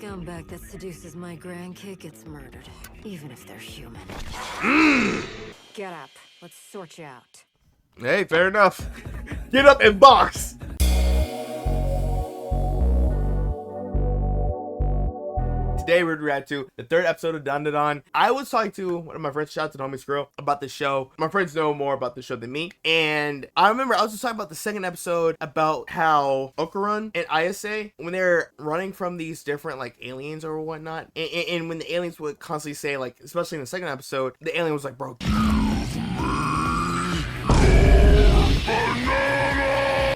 Scumbag that seduces my grandkid gets murdered, even if they're human. Get up. Let's sort you out. Hey, fair enough. Get up and box. Today we're react to the third episode of Dandadan. I was talking to one of my friends, shout out to the homies girl, about the show. My friends know more about the show than me. And I remember I was just talking about the second episode about how Okarun and Ayase, when they're running from these different like aliens or whatnot, and when the aliens would constantly say, like, especially in the second episode, the alien was like, bro,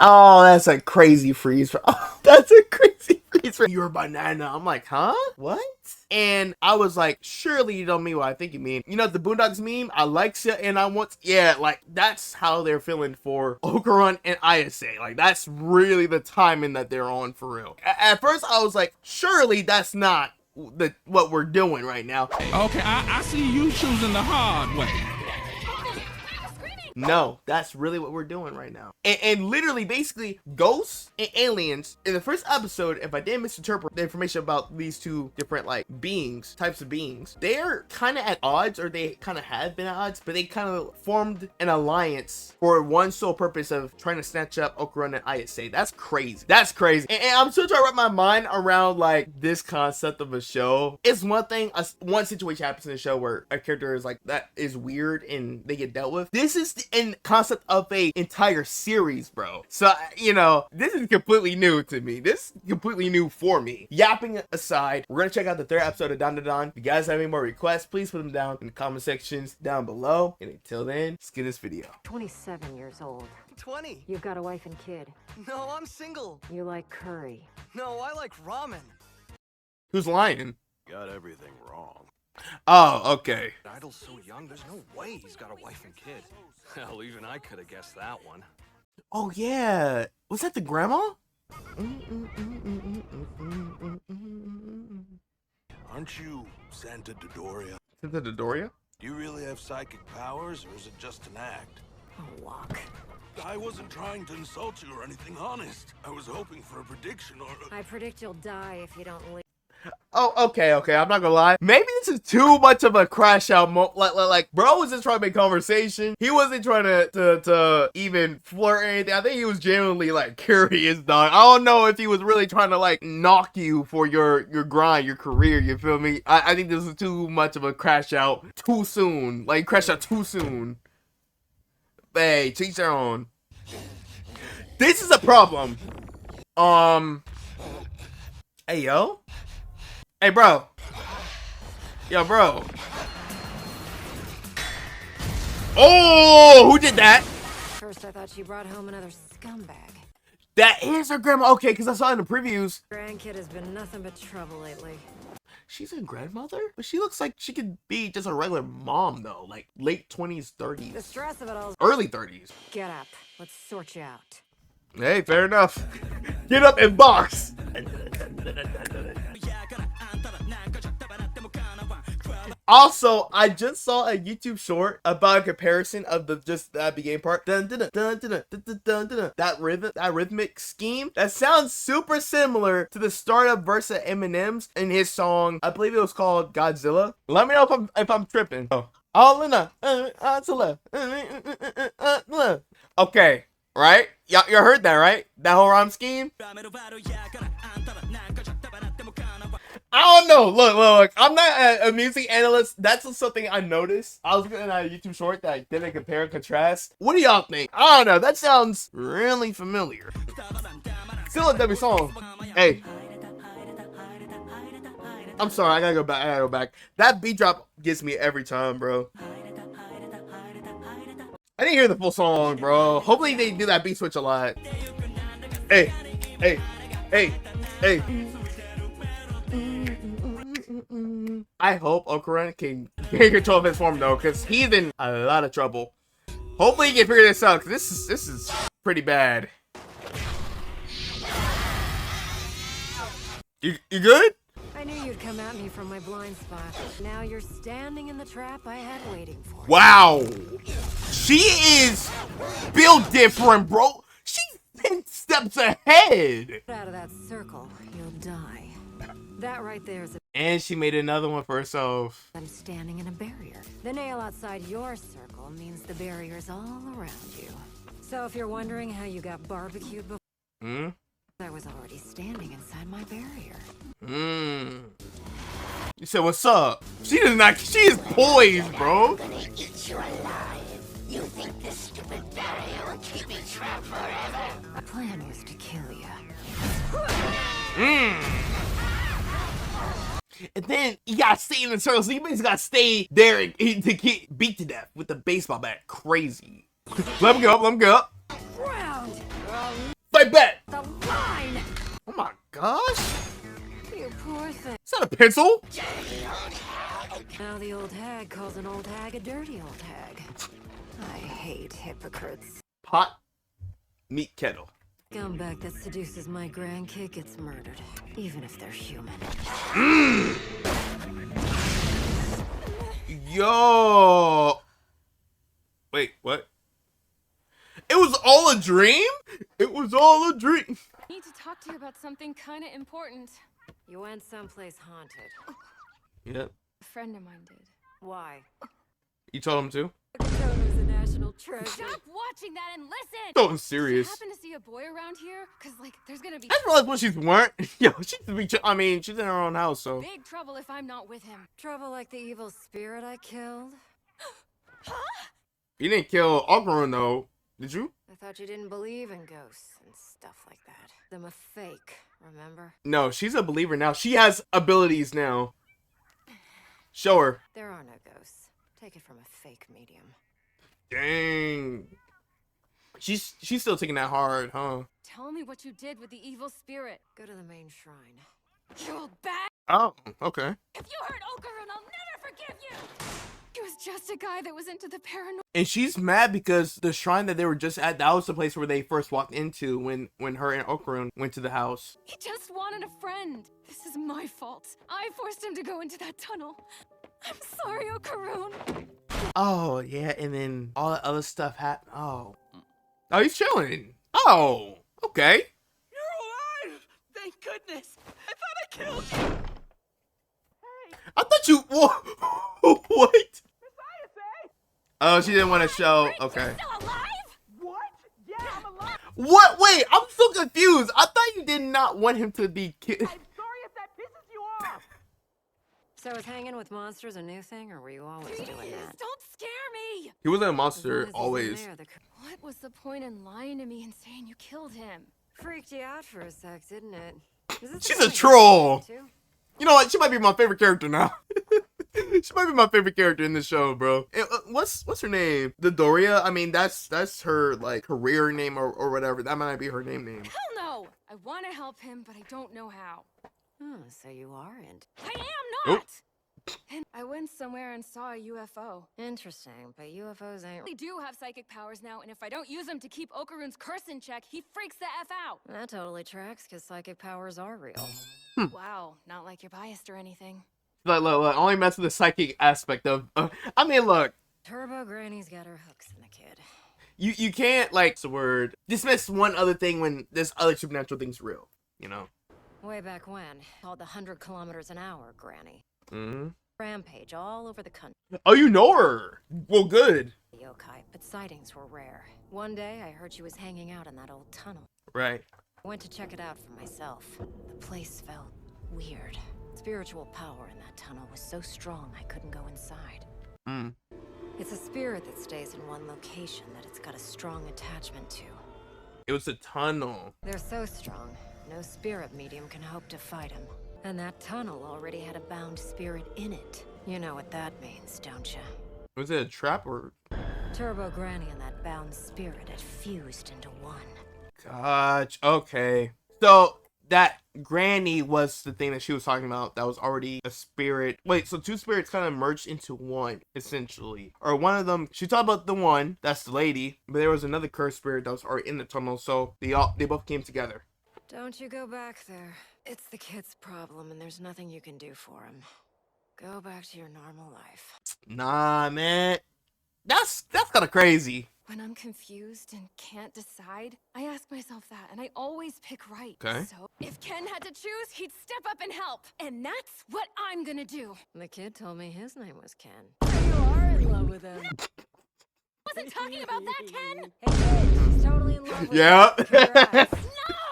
oh, that's a crazy freeze. Oh, that's a crazy freeze for your banana. I'm like, huh? What? And I was like, surely you don't mean what I think you mean. You know, the Boondocks meme, I likes ya and I want, yeah, like, that's how they're feeling for Okarun and Ayase. Like, that's really the timing that they're on for real. At first, I was like, surely that's not what we're doing right now. Okay, I see you choosing the hard way. No, that's really what we're doing right now. And literally, basically, ghosts and aliens, in the first episode, if I didn't misinterpret the information about these two different, like, beings, types of beings, they're kind of at odds, or they kind of have been at odds, but they kind of formed an alliance for one sole purpose of trying to snatch up Okarun and Ayase. That's crazy. That's crazy. And I'm still trying to wrap my mind around, like, this concept of a show. It's one thing, one situation happens in the show where a character is like, that is weird and they get dealt with. This is the concept of a entire series, bro. So, you know, this is completely new to me. This is completely new for me. Yapping aside, we're gonna check out the third episode of Dandadan. If you guys have any more requests, please put them down in the comment sections down below. And until then, let's get this video. 27 years old. 20. You've got a wife and kid. No, I'm single. You like curry. No, I like ramen. Who's lying? Got everything wrong. Oh, okay. Idol's so young, there's no way he's got a wife and kid. Hell, even I could have guessed that one. Oh, yeah. Was that the grandma? Aren't you Santa Dodoria? Santa Dodoria? Do you really have psychic powers, or is it just an act? A walk. I wasn't trying to insult you or anything, honest. I was hoping for a prediction or... I predict you'll die if you don't leave. Oh, okay, I'm not gonna lie. Maybe this is too much of a crash out like, bro was just trying to make conversation. He wasn't trying to even flirt or anything. I think he was genuinely, like, curious, dog. I don't know if he was really trying to, like, knock you for your grind, your career, you feel me? I think this is too much of a crash out too soon. Like, crash out too soon. Hey, to each their own. This is a problem. Hey, yo. Hey, bro. Yo, bro. Oh, who did that? First, I thought she brought home another scumbag. That is her grandma. Okay, because I saw in the previews. Grandkid has been nothing but trouble lately. She's a grandmother? But she looks like she could be just a regular mom, though. Like, late 20s, 30s. The stress of it all. Early 30s. Get up. Let's sort you out. Hey, fair enough. Get up and box. Also, I just saw a YouTube short about a comparison of the beginning part. That rhythmic scheme that sounds super similar to the startup verse of Eminem's in his song. I believe it was called Godzilla. Let me know if I'm tripping. Oh, all in a okay, right? Y'all heard that, right? That whole rhyme scheme. I don't know. Look. I'm not a music analyst. That's just something I noticed. I was looking at a YouTube short that did a compare and contrast. What do y'all think? I don't know. That sounds really familiar. Still a W song. Hey. I'm sorry. I gotta go back. That beat drop gets me every time, bro. I didn't hear the full song, bro. Hopefully they do that beat switch a lot. Hey. I hope Okarun can get control of his form, though, because he's in a lot of trouble. Hopefully he can figure this out, because this is pretty bad. You good? I knew you'd come at me from my blind spot. Now you're standing in the trap I had waiting for. Wow. She is built different, bro. She's 10 steps ahead. Get out of that circle, you'll die. That right there is And she made another one for herself. them standing in a barrier. The nail outside your circle means the barrier's all around you. So if you're wondering how you got barbecued before, Hmm? I was already standing inside my barrier. Hmm. You said, what's up? She does not, she is poised, bro. The plan was to kill you. And then you gotta stay in the circle, so you basically gotta stay there to get beat to death with the baseball bat. Crazy. Let him go up, let him go up. Round Fight back! the line! Oh my gosh. You poor thing. Is that a pencil? Now the old hag calls an old hag a dirty old hag. I hate hypocrites. Pot, meat kettle. Scumbag that seduces my grandkid gets murdered, even if they're human. Yo. Wait, what? It was all a dream? It was all a dream. Need to talk to you about something kind of important. You went someplace haunted. Yep. A friend of mine did. Why? You told him to? Kono's a national treasure. Stop watching that and listen! So I'm You serious. happen to see a boy around here? Cause like, there's gonna be I just realized what she's weren't. Yo, I mean, she's in her own house, so. big trouble if I'm not with him. Trouble like the evil spirit I killed? You didn't kill Okarun though, did you? I thought you didn't believe in ghosts and stuff like that. Them a fake, remember? No, she's a believer now. She has abilities now. Show her. There are no ghosts. Take it from a fake medium. Dang. She's still taking that hard, huh? Tell me what you did with the evil spirit. Go to the main shrine. You old bag! Oh, okay. If you hurt Okarun, I'll never forgive you! He was just a guy that was into the paranormal. And she's mad because the shrine that they were just at, that was the place where they first walked into when her and Okarun went to the house. He just wanted a friend. This is my fault. I forced him to go into that tunnel. I'm sorry, Okarun. Oh, yeah, and then all that other stuff happened. Oh. Oh, he's chilling. Oh, okay. You're alive! Thank goodness! I thought I killed you! I thought you. What? Oh, she didn't want to show. Okay. Still alive? What? Yeah, I'm alive! What? Wait, I'm so confused. I thought you did not want him to be killed. I'm sorry if that pisses you off! So is hanging with monsters a new thing, or were you always doing Please, that? don't scare me. He wasn't a As long monster as he's in always. there, the What was the point in lying to me and saying you killed him? freaked you out for a sec, didn't it? Is this She's the a kind of troll. thing, too? You know what? She might be my favorite character now. She might be my favorite character in this show, bro. And, what's her name? The Doria? I mean, that's her like career name or whatever. That might not be her name. Hell no! I want to help him, but I don't know how. Oh, so you are into. I am not! And I went somewhere and saw a UFO. Interesting, but UFOs ain't. They do have psychic powers now, and if I don't use them to keep Okarun's curse in check, he freaks the F out. That totally tracks, because psychic powers are real. Wow, not like you're biased or anything. Look, only mess with the psychic aspect of. I mean, look, Turbo Granny's got her hooks in the kid. you can't like what's the word dismiss one other thing when this other supernatural thing's real. You know. Way back when, called the 100 kilometers an hour Granny. Mm-hmm. Rampage all over the country. Oh, you know her. Well, good. Yokai, but sightings were rare. One day, I heard she was hanging out in that old tunnel. Right. I went to check it out for myself. The place felt weird. Spiritual power in that tunnel was so strong I couldn't go inside. Mm. It's a spirit that stays in one location that it's got a strong attachment to. It was a tunnel. They're so strong, no spirit medium can hope to fight them. And that tunnel already had a bound spirit in it. You know what that means, don't you? Was it a trap or? Turbo Granny and that bound spirit had fused into one. Gotcha. Okay. So that Granny was the thing that she was talking about. That was already a spirit. Wait, so two spirits kind of merged into one, essentially. Or one of them. She talked about the one. That's the lady. But there was another cursed spirit that was already in the tunnel. So they both came together. Don't you go back there. It's the kid's problem, and there's nothing you can do for him. Go back to your normal life. Nah, man. That's kind of crazy. When I'm confused and can't decide, I ask myself that, and I always pick right. Okay. So if Ken had to choose, he'd step up and help. And that's what I'm gonna do. The kid told me his name was Ken. You are in love with him. Wasn't talking about that, Ken! Hey, kid, she's totally in love with Yeah. you. Congrats.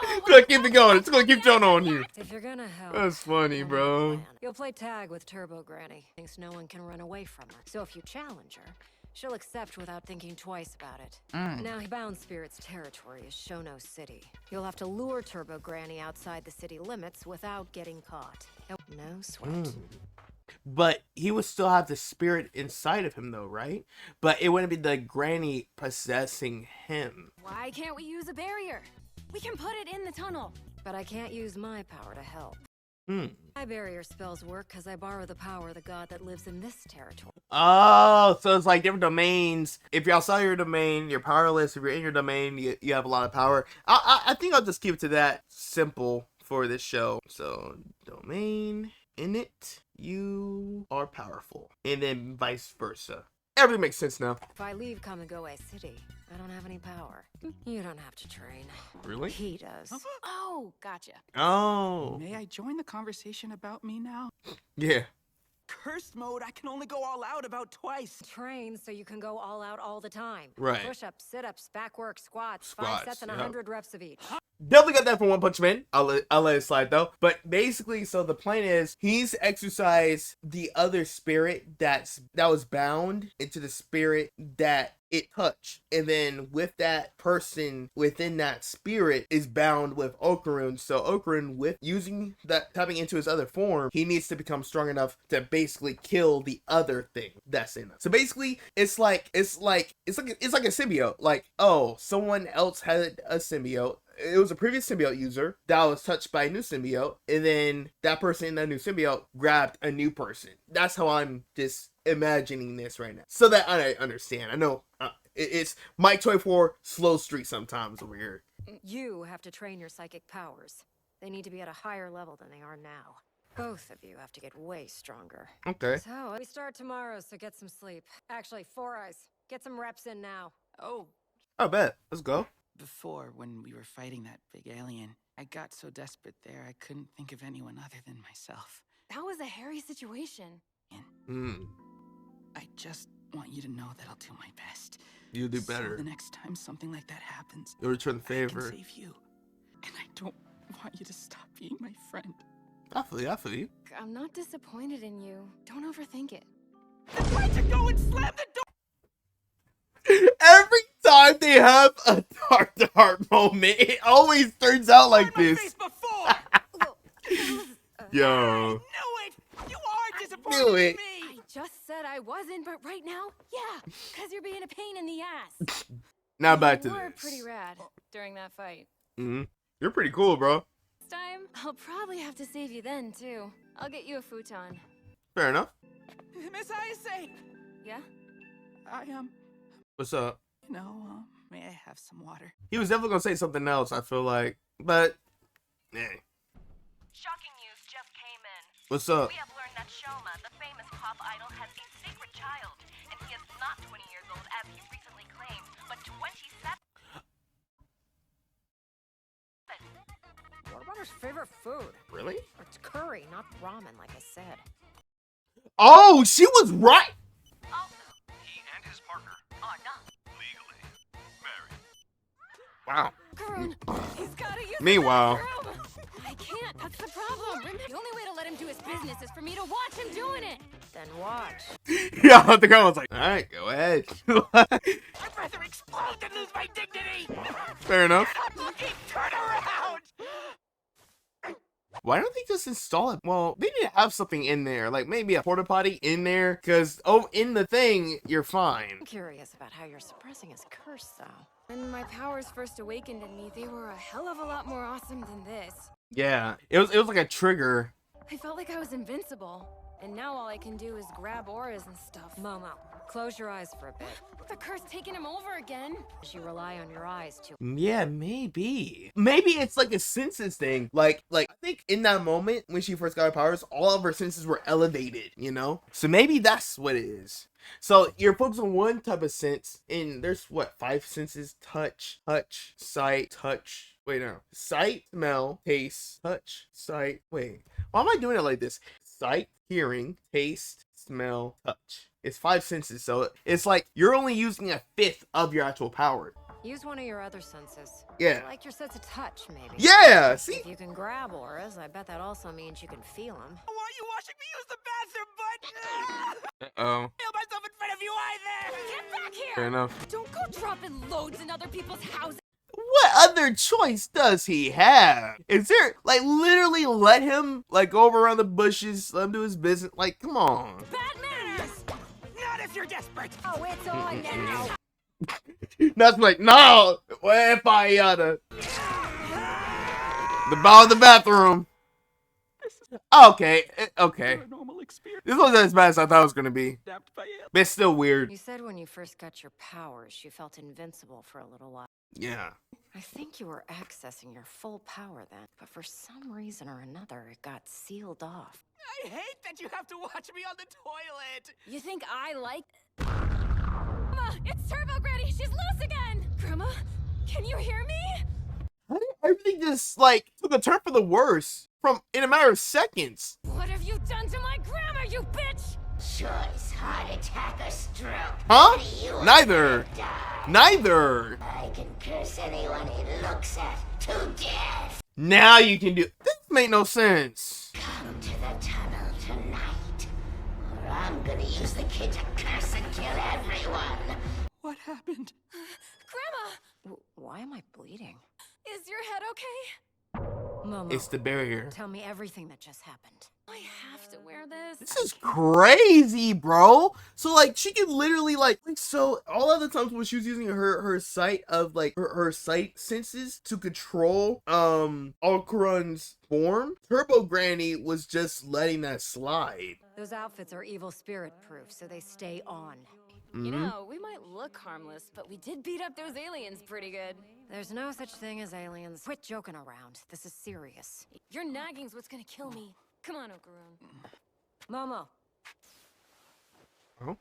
It's gonna keep it going. It's gonna keep going on you. If you're gonna help, That's funny, you'll need a bro. plan. You'll play tag with Turbo Granny. Thinks no one can run away from her. So if you challenge her, she'll accept without thinking twice about it. Now, Bound Spirit's territory is Shono City. You'll have to lure Turbo Granny outside the city limits without getting caught. No sweat. But he would still have the spirit inside of him, though, right? But it wouldn't be the granny possessing him. Why can't we use a barrier? We can put it in the tunnel. But I can't use my power to help. My barrier spells work because I borrow the power of the god that lives in this territory. Oh, so it's like different domains. If you're outside your domain, you're powerless. If you're in your domain, you have a lot of power. I think I'll just keep it to that simple for this show. So, domain, in it, you are powerful. And then vice versa. Everything makes sense now. If I leave Kamigoe City, I don't have any power. You don't have to train. Really? He does. Oh, gotcha. Oh. May I join the conversation about me now? Yeah. Cursed mode, I can only go all out about twice. Train so you can go all out all the time. Right. Push-ups, sit-ups, back work, squats, Squats, 5 sets and yep. 100 reps of each. Definitely got that from One Punch Man. I'll let it slide though. But basically, so the plan is he's exercised the other spirit that was bound into the spirit that it touched, and then with that person within that spirit is bound with Okarun. So Okarun, with using that, tapping into his other form, he needs to become strong enough to basically kill the other thing that's in him. So basically, it's like a symbiote. Like, oh, someone else had a symbiote. It was a previous symbiote user that was touched by a new symbiote, and then that person in that new symbiote grabbed a new person. That's how I'm just imagining this right now, so that I understand. I know it's Mike 24 slow street sometimes over here. You have to train your psychic powers. They need to be at a higher level than they are now. Both of you have to get way stronger. Okay. So, we start tomorrow, so get some sleep. Actually, 4 Eyes. Get some reps in now. Oh, I bet. Let's go. before, when we were fighting that big alien, I got so desperate there I couldn't think of anyone other than myself. That was a hairy situation. And I just want you to know that I'll do my best. You do So better. the next time something like that happens, You'll return the I can favor. save you. And I don't want you to stop being my friend. I feel you. I feel you. I'm not disappointed in you. Don't overthink it. Then why'd you go and slam the door? Every time they have a heart moment, it always turns out like My this. face before! Yo. I knew it! You are disappointed Knew in it. me! I just said I wasn't, but right now, yeah, because you're being a pain in the ass. Now back to You were this. pretty rad during that fight. You're pretty cool, bro. This time, I'll probably have to save you then, too. I'll get you a futon. Fair enough. Miss Ayase! Yeah? I What's up? may I have some water? He was definitely gonna say something else, I feel like. But, eh. Shocking news just came in. What's up? We have learned that Shoma, the famous pop idol, has a secret child, and he is not 20 years old as he recently claimed, but 27. What about his favorite food? Really? It's curry, not ramen, like I said. Oh, she was right. Also, he and his partner are not legally married. Wow. Karun, he's gotta use the Meanwhile. bathroom. I can't, that's the problem. The only way to let him do his business is for me to watch him doing it. Then watch. Yeah, the girl was like, all right, go ahead. I'd rather explode than lose my dignity! Fair enough. Not looking, turn around! Why don't they just install it? Well, they need to have something in there, like maybe a porta potty in there, because, oh, in the thing, you're fine. I'm curious about how you're suppressing his curse, though. When my powers first awakened in me, they were a hell of a lot more awesome than this. Yeah, it was like a trigger. I felt like I was invincible. And now all I can do is grab auras and stuff. Momo, close your eyes for a bit. The curse taking him over again. You rely on your eyes too. Yeah, maybe. Maybe it's like a senses thing. Like I think in that moment when she first got her powers, all of her senses were elevated, you know? So maybe that's what it is. So you're focused on one type of sense, and there's what, 5 senses? Touch, sight, touch. Wait, no. Sight, smell, taste, touch, sight. Wait. Why am I doing it like this? Sight, hearing, taste, smell, touch. It's 5 senses, so it's like you're only using 1/5 of your actual power. Use one of your other senses. Yeah. Like your sense of touch, maybe. Yeah, see? If you can grab auras, I bet that also means you can feel them. Why are you watching me use the bathroom, bud? Uh-oh. Feel myself in front of you either! Get back here! Fair enough. Don't go dropping loads in other people's houses. What other choice does he have? Is there, like, literally let him, like, go over around the bushes, let him do his business? Like, come on. Bad manners! Not if you're desperate! Oh, it's on now. That's like, no, where if I the bow of the bathroom. Okay, okay. Paranormal experience This wasn't as bad as I thought it was gonna be. adapted by aliens. But it's still weird. You said when you first got your powers, you felt invincible for a little while. Yeah. I think you were accessing your full power then, but for some reason or another, it got sealed off. I hate that you have to watch me on the toilet! You think I like... Grandma, it's Turbo Granny! She's loose again! Grandma, can you hear me? How did everything just, like, took a turn for the worse in a matter of seconds? What have you done to my grandma, you bitch? Choice, heart attack, or stroke. Huh? You Neither. die. Neither. I can curse anyone he looks at to death. Now you can do. This made no sense. Come to the tunnel tonight, or I'm gonna use the kid to curse and kill everyone. What happened? Grandma, Why am I bleeding? is your head okay? Momo, It's the barrier. tell me everything that just happened. I have to wear this. This is crazy, bro. So, like, she could literally, like so all of the times when she was using her sight of, like, her sight senses to control, Alcaron's form, Turbo Granny was just letting that slide. Those outfits are evil spirit proof, so they stay on. You know, we might look harmless, but we did beat up those aliens pretty good. There's no such thing as aliens. Quit joking around. This is serious. Your nagging's what's gonna kill me. Come on, Okaroon. Momo, Oh.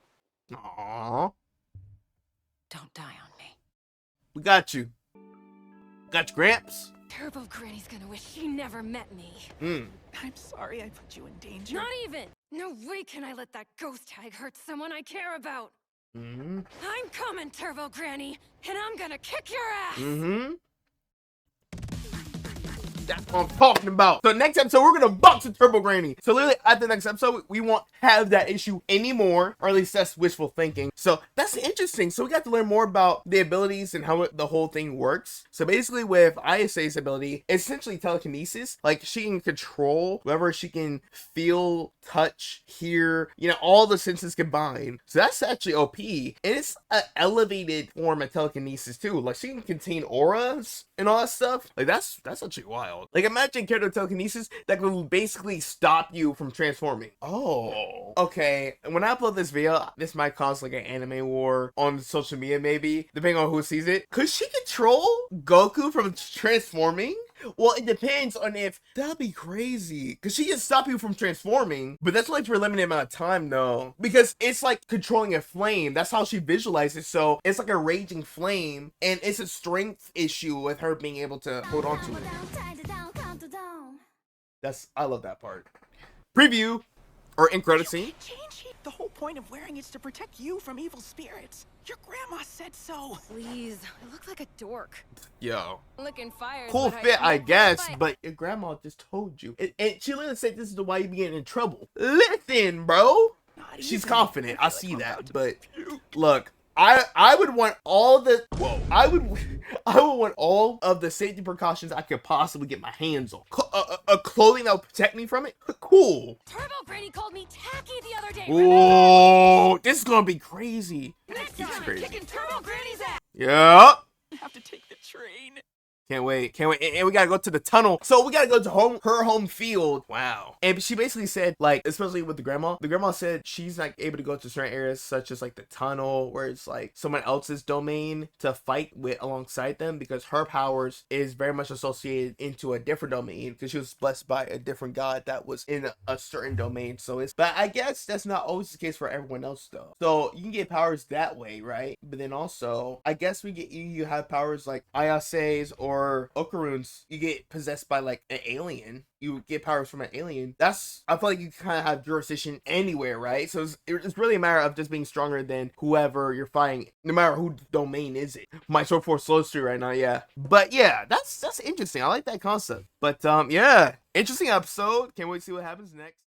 Aww. don't die on me. We got you. Got you, Gramps. Turbo Granny's gonna wish she never met me. I'm sorry I put you in danger. Not even! No way can I let that ghost tag hurt someone I care about! I'm coming, Turbo Granny, and I'm gonna kick your ass! That's what I'm talking about. So next episode, we're gonna box the Turbo Granny. So literally at the next episode, we won't have that issue anymore, or at least that's wishful thinking. So that's interesting. So we got to learn more about the abilities and how the whole thing works. So basically with Ayase's ability, it's essentially telekinesis. Like she can control whoever, she can feel, touch, hear, you know, all the senses combined. So that's actually OP. And it's an elevated form of telekinesis too. Like she can contain auras and all that stuff. Like that's actually wild. Like imagine character telekinesis that can basically stop you from transforming. Oh, okay. When I upload this video, this might cause like an anime war on social media, maybe depending on who sees it. Could she control Goku from transforming? Well, it depends on if that'd be crazy, because she can stop you from transforming, but that's only for a limited amount of time though, because it's like controlling a flame. That's how she visualizes. So it's like a raging flame, and it's a strength issue with her being able to hold on to it. I love that part. Preview or end credit scene. Change it. The whole point of wearing it's to protect you from evil spirits. Your grandma said so. Please, I look like a dork. Yo, Looking fired. cool but fit, I can't guess, fight. but your grandma just told you, and she literally said this is why you be getting in trouble. Listen, bro. Not She's even. confident. I feel see like I'm that, about to but puke. look, I would want all the I would want all of the safety precautions I could possibly get my hands on. A clothing that would protect me from it. Cool. Turbo Granny called me tacky the other day. Oh, this is gonna be crazy. Next This is time, I'm crazy. kicking Turbo Granny's ass. Yeah. I have to take the train. Can't wait. And we gotta go to the tunnel. So we gotta go to her home field. Wow. And she basically said, like, especially with the grandma said she's like able to go to certain areas such as like the tunnel where it's like someone else's domain to fight with alongside them, because her powers is very much associated into a different domain because she was blessed by a different god that was in a certain domain. So but I guess that's not always the case for everyone else though. So you can get powers that way, right? But then also I guess you have powers like Ayase's or Okaruns. You get possessed by like an alien. You get powers from an alien. I feel like you kind of have jurisdiction anywhere, right? So it's really a matter of just being stronger than whoever you're fighting, no matter who domain is it. My sword force slows through right now, yeah. But yeah, that's interesting. I like that concept. But yeah, interesting episode. Can't wait to see what happens next.